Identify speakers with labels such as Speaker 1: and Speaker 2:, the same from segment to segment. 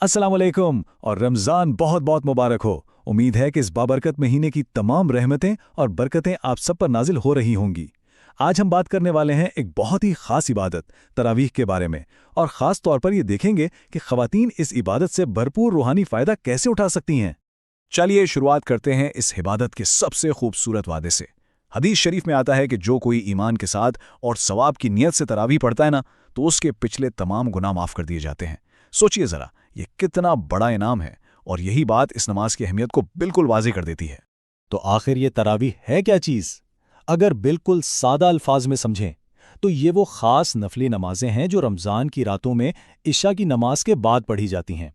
Speaker 1: अस्सलाम वालेकुम और रमज़ान बहुत बहुत मुबारक हो। उम्मीद है कि इस बाबरकत महीने की तमाम रहमतें और बरकतें आप सब पर नाजिल हो रही होंगी। आज हम बात करने वाले हैं एक बहुत ही ख़ास इबादत तरावीह के बारे में, और ख़ास तौर पर ये देखेंगे कि ख़वातीन इस इबादत से भरपूर रूहानी फ़ायदा कैसे उठा सकती हैं। चलिए शुरुआत करते हैं इस इबादत के सबसे खूबसूरत वादे से। हदीस शरीफ में आता है कि जो कोई ईमान के साथ और सवाब की नीयत से तरावीह पढ़ता है ना, तो उसके पिछले तमाम गुनाह माफ़ कर दिए जाते हैं। सोचिए ज़रा, ये कितना बड़ा इनाम है, और यही बात इस नमाज की अहमियत को बिल्कुल वाज़ेह कर देती है।
Speaker 2: तो आखिर ये तरावीह है क्या चीज़? अगर बिल्कुल सादा अल्फाज में समझें तो ये वो ख़ास नफली नमाजें हैं जो रमज़ान की रातों में इशा की नमाज के बाद पढ़ी जाती हैं।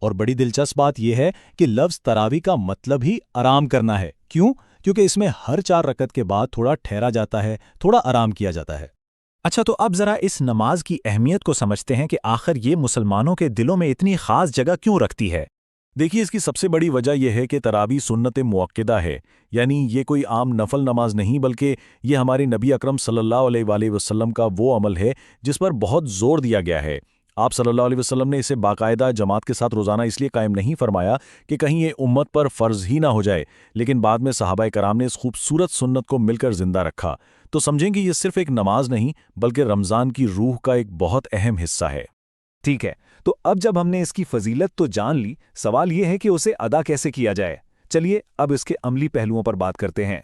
Speaker 2: और बड़ी दिलचस्प बात यह है कि लफ्ज़ तरावी का मतलब ही आराम करना है। क्यों? क्योंकि इसमें हर 4 रकत के बाद थोड़ा ठहरा जाता है, थोड़ा आराम किया जाता है।
Speaker 3: अच्छा, तो अब ज़रा इस नमाज की अहमियत को समझते हैं कि आखिर ये मुसलमानों के दिलों में इतनी ख़ास जगह क्यों रखती है।
Speaker 1: देखिए, इसकी सबसे बड़ी वजह यह है कि तरावी सुन्नत मुअक्कदा है, यानी ये कोई आम नफल नमाज नहीं, बल्कि ये हमारे नबी अकरम सल्लल्लाहु अलैहि वसल्लम का वो अमल है जिस पर बहुत जोर दिया गया है। आप सल्लल्लाहु अलैहि वसल्लम ने इसे बाकायदा जमात के साथ रोज़ाना इसलिए कायम नहीं फरमाया कि कहीं ये उम्मत पर फ़र्ज़ ही ना हो जाए, लेकिन बाद में सहाबाए कराम ने इस खूबसूरत सुन्नत को मिलकर ज़िंदा रखा। तो समझें कि ये सिर्फ एक नमाज नहीं, बल्कि रमज़ान की रूह का एक बहुत अहम हिस्सा है।
Speaker 3: ठीक है, तो अब जब हमने इसकी फजीलत तो जान ली, सवाल ये है कि उसे अदा कैसे किया जाए। चलिए अब इसके अमली पहलुओं पर बात करते हैं।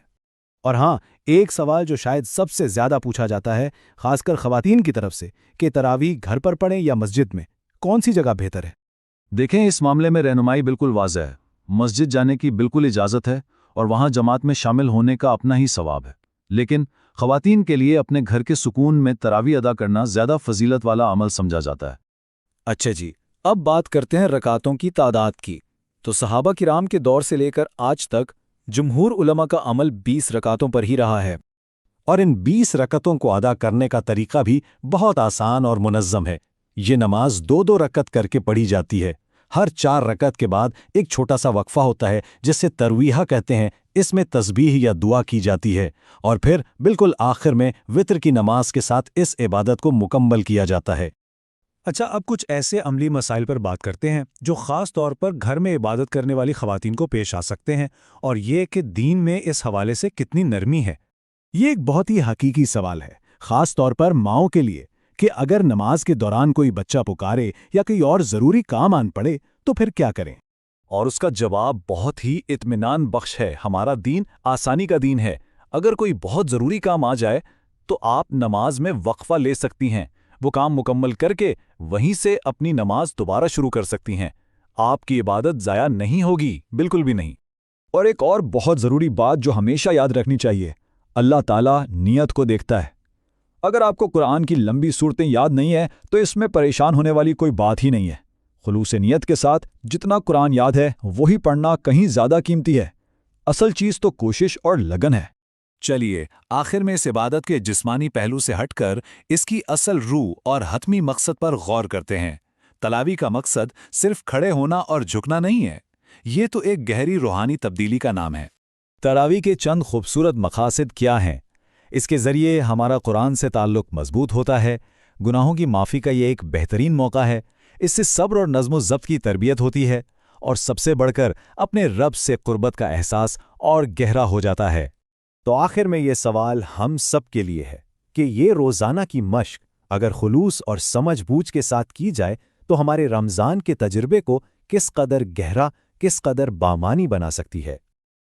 Speaker 2: और हाँ, एक सवाल जो शायद सबसे ज़्यादा पूछा जाता है, खासकर ख़वातीन की तरफ से, कि तरावीह घर पर पढ़ें या मस्जिद में, कौन सी जगह बेहतर है?
Speaker 1: देखें, इस मामले में रहनुमाई बिल्कुल वाज़ेह है। मस्जिद जाने की बिल्कुल इजाज़त है और वहाँ जमात में शामिल होने का अपना ही सवाब है। लेकिन ख़वातीन के लिए अपने घर के सुकून में तरावीह अदा करना ज़्यादा फजीलत वाला अमल समझा जाता है।
Speaker 2: अच्छा जी, अब बात करते हैं रकातों की तादाद की। तो सहाबा किराम के दौर से लेकर आज तक जमहूर उलमा का अमल 20 रकातों पर ही रहा है, और इन 20 रकतों को अदा करने का तरीका भी बहुत आसान और मुनज़्ज़म है। ये नमाज 2-2 रकत करके पढ़ी जाती है। हर 4 रकत के बाद एक छोटा सा वक्फा होता है जिसे तरवीहा कहते हैं। इसमें तस्बीह या दुआ की जाती है, और फिर बिल्कुल आखिर में वित्र की नमाज के साथ इस इबादत को मुकम्मल किया जाता है।
Speaker 4: अच्छा, अब कुछ ऐसे अमली मसाइल पर बात करते हैं जो ख़ास तौर पर घर में इबादत करने वाली ख़वातीन को पेश आ सकते हैं, और ये कि दीन में इस हवाले से कितनी नरमी है।
Speaker 2: ये एक बहुत ही हकीकी सवाल है, ख़ास तौर पर माँओं के लिए, कि अगर नमाज के दौरान कोई बच्चा पुकारे या कोई और ज़रूरी काम आन पड़े तो फिर क्या करें।
Speaker 1: और उसका जवाब बहुत ही इत्मीनान बख्श है। हमारा दीन आसानी का दीन है। अगर कोई बहुत ज़रूरी काम आ जाए तो आप नमाज में वक्फा ले सकती हैं। वो काम मुकम्मल करके वहीं से अपनी नमाज दोबारा शुरू कर सकती हैं। आपकी इबादत ज़ाया नहीं होगी, बिल्कुल भी नहीं। और एक और बहुत ज़रूरी बात जो हमेशा याद रखनी चाहिए, अल्लाह ताला नीयत को देखता है। अगर आपको कुरान की लंबी सूरतें याद नहीं है तो इसमें परेशान होने वाली कोई बात ही नहीं है। खुलूस नियत के साथ जितना कुरान याद है वही पढ़ना कहीं ज़्यादा कीमती है। असल चीज़ तो कोशिश और लगन है।
Speaker 4: चलिए आखिर में इस इबादत के जिस्मानी पहलू से हटकर इसकी असल रूह और हतमी मकसद पर गौर करते हैं। तरावीह का मकसद सिर्फ खड़े होना और झुकना नहीं है, ये तो एक गहरी रूहानी तब्दीली का नाम है।
Speaker 2: तरावीह के चंद खूबसूरत मकासद क्या हैं? इसके ज़रिए हमारा कुरान से ताल्लुक़ मजबूत होता है, गुनाहों की माफ़ी का ये एक बेहतरीन मौका है, इससे सब्र और नज़्म ज़ब्त की तरबियत होती है, और सबसे बढ़कर अपने रब से क़ुर्बत का एहसास और गहरा हो जाता है। तो आखिर में ये सवाल हम सब के लिए है कि ये रोज़ाना की मश्क अगर खुलूस और समझ बूझ के साथ की जाए तो हमारे रमज़ान के तजुर्बे को किस कदर गहरा, किस कदर बामानी बना सकती है।